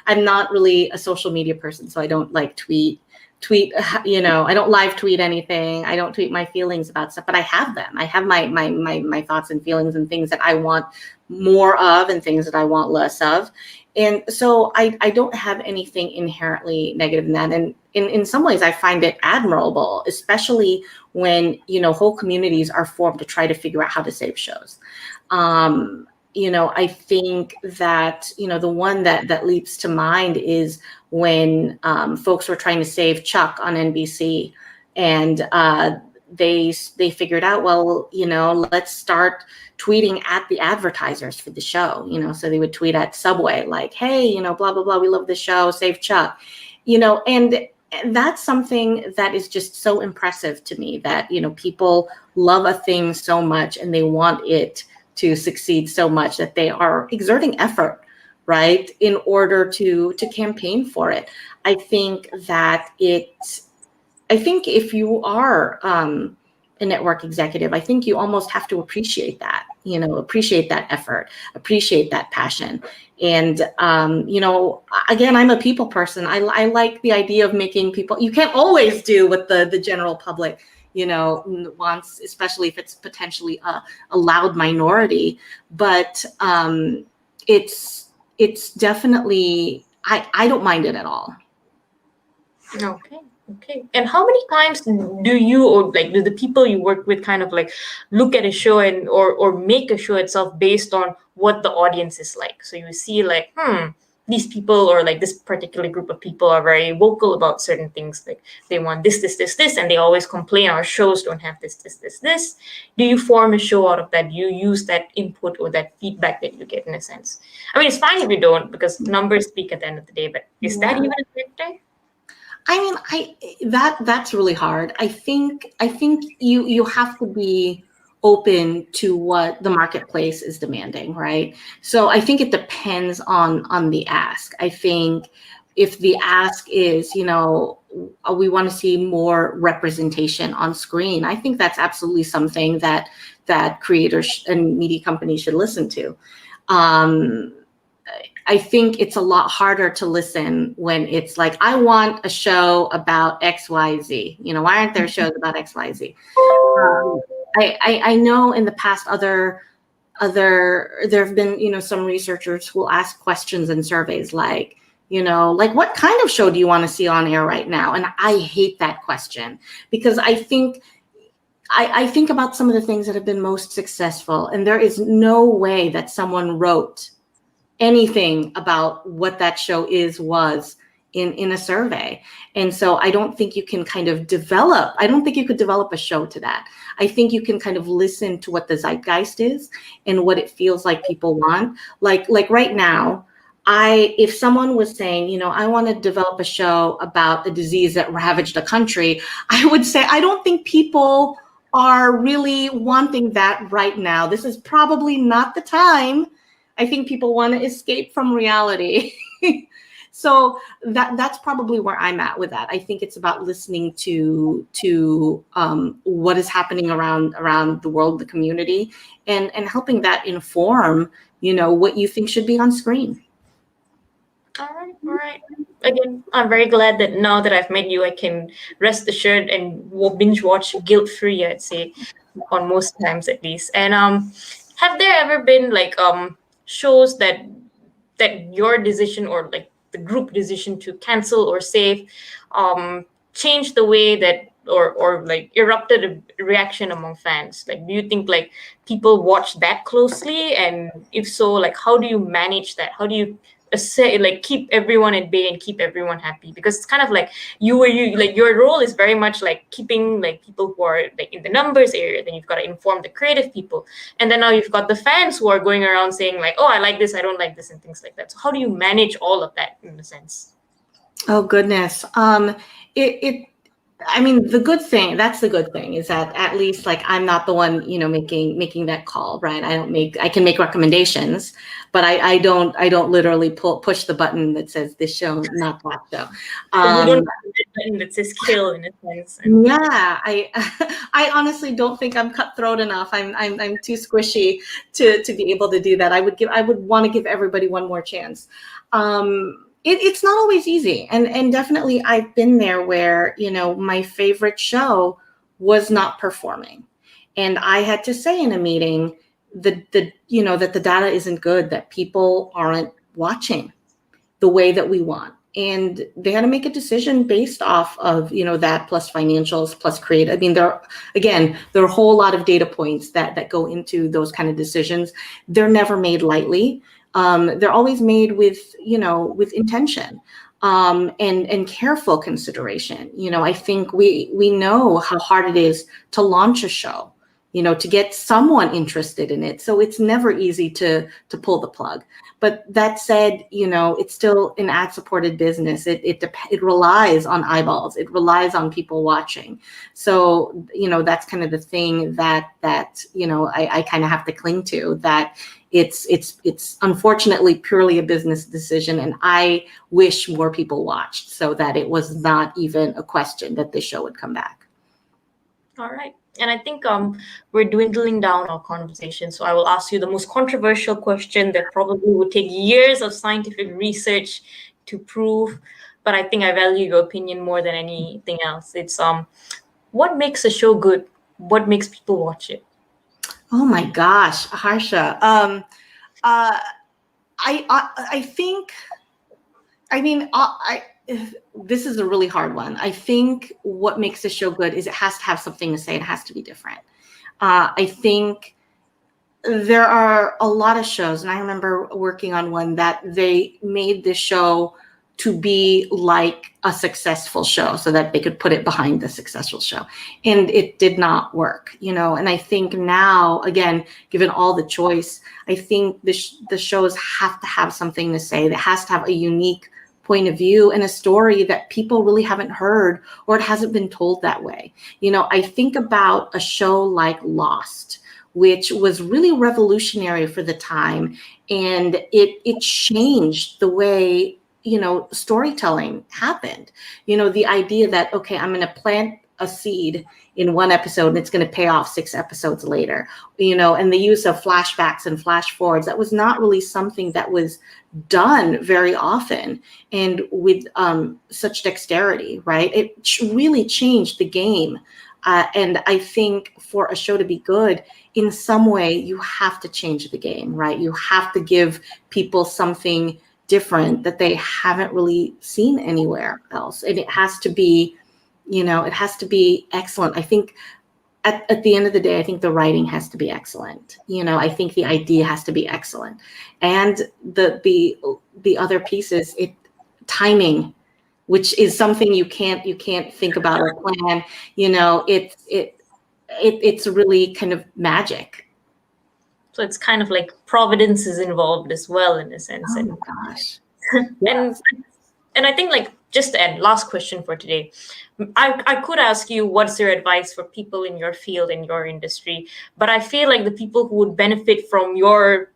I'm not really a social media person, so I don't like tweet, I don't live tweet anything. I don't tweet my feelings about stuff, but I have them. I have my thoughts and feelings and things that I want more of and things that I want less of. And so I don't have anything inherently negative in that. And in some ways I find it admirable, especially when, whole communities are formed to try to figure out how to save shows. I think that, the one that leaps to mind is when folks were trying to save Chuck on NBC, and they figured out, well, let's start tweeting at the advertisers for the show, so they would tweet at Subway like, hey, blah, blah, blah, we love the show, save Chuck, and that's something that is just so impressive to me, that, people love a thing so much and they want it to succeed so much that they are exerting effort, right, in order to campaign for it. I think if you are a network executive, I think you almost have to appreciate that, appreciate that effort, appreciate that passion. And, again, I'm a people person. I like the idea of making people, you can't always do what the general public, wants, especially if it's potentially a loud minority. But it's definitely, I don't mind it at all. Okay. And how many times do you, or like, do the people you work with kind of like look at a show and or make a show itself based on what the audience is like? So you see like, these people, or like this particular group of people are very vocal about certain things. Like they want this, and they always complain our shows don't have this. Do you form a show out of that? Do you use that input or that feedback that you get in a sense? I mean, it's fine if you don't, because numbers speak at the end of the day, but is that even a factor? I mean, that's really hard. I think you have to be open to what the marketplace is demanding, right? So I think it depends on the ask. I think if the ask is, we want to see more representation on screen, I think that's absolutely something that creators and media companies should listen to. I think it's a lot harder to listen when it's like, I want a show about XYZ. Why aren't there shows about XYZ? I know in the past there have been, some researchers who will ask questions in surveys like, like, what kind of show do you want to see on air right now? And I hate that question, because I think about some of the things that have been most successful, and there is no way that someone wrote anything about what that show was in a survey. And so I don't think you can kind of I don't think you could develop a show to that. I think you can kind of listen to what the zeitgeist is and what it feels like people want. Like right now, if someone was saying, I want to develop a show about a disease that ravaged a country, I would say, I don't think people are really wanting that right now. This is probably not the time. I think people want to escape from reality. So that's probably where I'm at with that. I think it's about listening to what is happening around the world, the community, and helping that inform, what you think should be on screen. All right. Again, I'm very glad that now that I've met you, I can rest assured and binge watch guilt-free, I'd say, on most times at least. And have there ever been like shows that your decision, or like the group decision to cancel or save, changed the way that or like erupted a reaction among fans? Like, do you think like people watch that closely? And if so, like, how do you manage that? How do you keep everyone at bay and keep everyone happy? Because it's kind of like your role is very much like keeping like people who are like in the numbers area. Then you've got to inform the creative people, and then now you've got the fans who are going around saying like, oh, I like this, I don't like this, and things like that. So how do you manage all of that in a sense? Oh goodness. It I mean, that's the good thing is that at least like I'm not the one, making that call, right? I can make recommendations, but I don't literally push the button that says this show, not that show. So you don't have a button that says kill in a sense. Yeah, I I honestly don't think I'm cutthroat enough. I'm too squishy to be able to do that. I would want to give everybody one more chance. It's not always easy, and definitely I've been there where my favorite show was not performing, and I had to say in a meeting that the data isn't good, that people aren't watching the way that we want. And they had to make a decision based off of, that plus financials, plus creative. I mean, there are a whole lot of data points that go into those kind of decisions. They're never made lightly. They're always made with intention, and careful consideration. I think we know how hard it is to launch a show, to get someone interested in it. So it's never easy to pull the plug. But that said, it's still an ad-supported business. It relies on eyeballs. It relies on people watching. So, that's kind of the thing that I kind of have to cling to, that it's unfortunately purely a business decision. And I wish more people watched so that it was not even a question that this show would come back. All right. And I think we're dwindling down our conversation. So I will ask you the most controversial question that probably would take years of scientific research to prove. But I think I value your opinion more than anything else. It's what makes a show good? What makes people watch it? Oh my gosh, Harsha. I think, this is a really hard one. I think what makes a show good is it has to have something to say. It has to be different. I think there are a lot of shows, and I remember working on one that they made this show to be like a successful show so that they could put it behind the successful show. And it did not work, and I think now, again, given all the choice, I think the shows have to have something to say. It has to have a unique point of view and a story that people really haven't heard, or it hasn't been told that way. I think about a show like Lost, which was really revolutionary for the time, and it changed the way storytelling happened. The idea that, okay, I'm going to plant a seed in one episode and it's going to pay off 6 episodes later, and the use of flashbacks and flash forwards, that was not really something that was done very often and with such dexterity, right? It really changed the game. And I think for a show to be good, in some way, you have to change the game, right? You have to give people something different that they haven't really seen anywhere else. And it has to be, it has to be excellent. I think at the end of the day, I think the writing has to be excellent. I think the idea has to be excellent. And the other pieces, timing, which is something you can't think about or plan. It's really kind of magic. So it's kind of like Providence is involved as well, in a sense. Oh my gosh. And I think, like, just to end, last question for today. I could ask you what's your advice for people in your field, in your industry, but I feel like the people who would benefit from your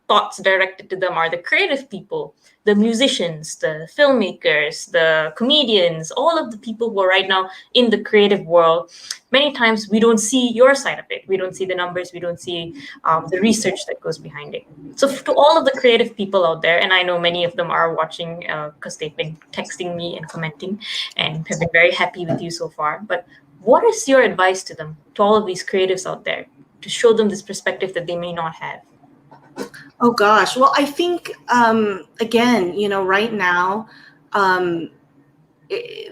thoughts directed to them are the creative people, the musicians, the filmmakers, the comedians, all of the people who are right now in the creative world. Many times we don't see your side of it. We don't see the numbers. We don't see the research that goes behind it. So to all of the creative people out there, and I know many of them are watching because they've been texting me and commenting and have been very happy with you so far. But what is your advice to them, to all of these creatives out there, to show them this perspective that they may not have? Oh gosh. Well, I think again, right now,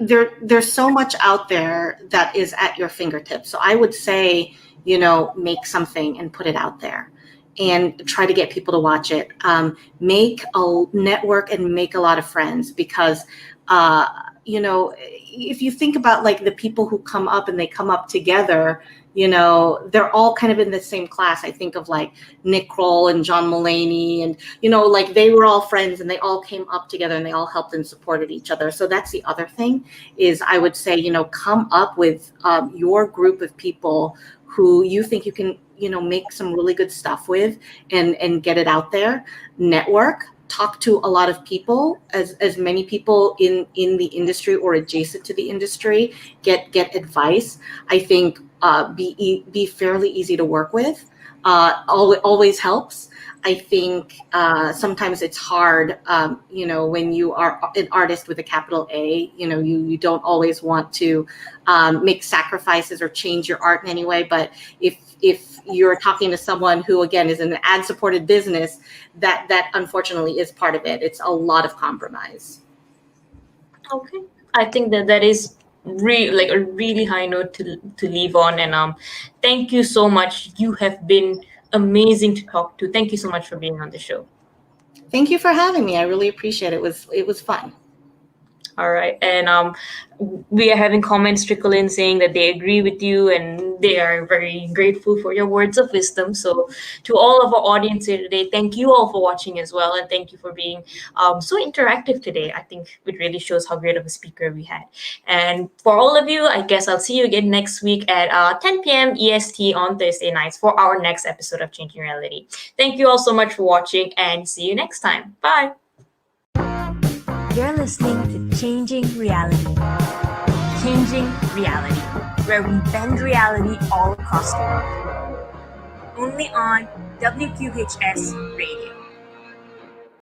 there's so much out there that is at your fingertips. So I would say, make something and put it out there and try to get people to watch it. Make a network and make a lot of friends, because if you think about like the people who come up and they come up together, they're all kind of in the same class. I think of like Nick Kroll and John Mulaney, and, like they were all friends and they all came up together and they all helped and supported each other. So that's the other thing is I would say, come up with your group of people who you think you can, make some really good stuff with and get it out there, network, talk to a lot of people, as many people in the industry or adjacent to the industry, get advice. I think be fairly easy to work with. Always helps. I think sometimes it's hard, when you are an artist with a capital A, you don't always want to make sacrifices or change your art in any way. But if you're talking to someone who, again, is in an ad-supported business, that unfortunately is part of it. It's a lot of compromise. Okay, I think that is like a really high note to leave on. And thank you so much. You have been amazing to talk to. Thank you so much for being on the show. Thank you for having me. I really appreciate it. It was fun. All right. And we are having comments trickle in saying that they agree with you and they are very grateful for your words of wisdom. So to all of our audience here today, thank you all for watching as well. And thank you for being so interactive today. I think it really shows how great of a speaker we had. And for all of you, I guess I'll see you again next week at 10 p.m. EST on Thursday nights for our next episode of Changing Reality. Thank you all so much for watching and see you next time. Bye. You're listening to Changing Reality. Changing Reality, where we bend reality all across the world. Only on WQHS Radio.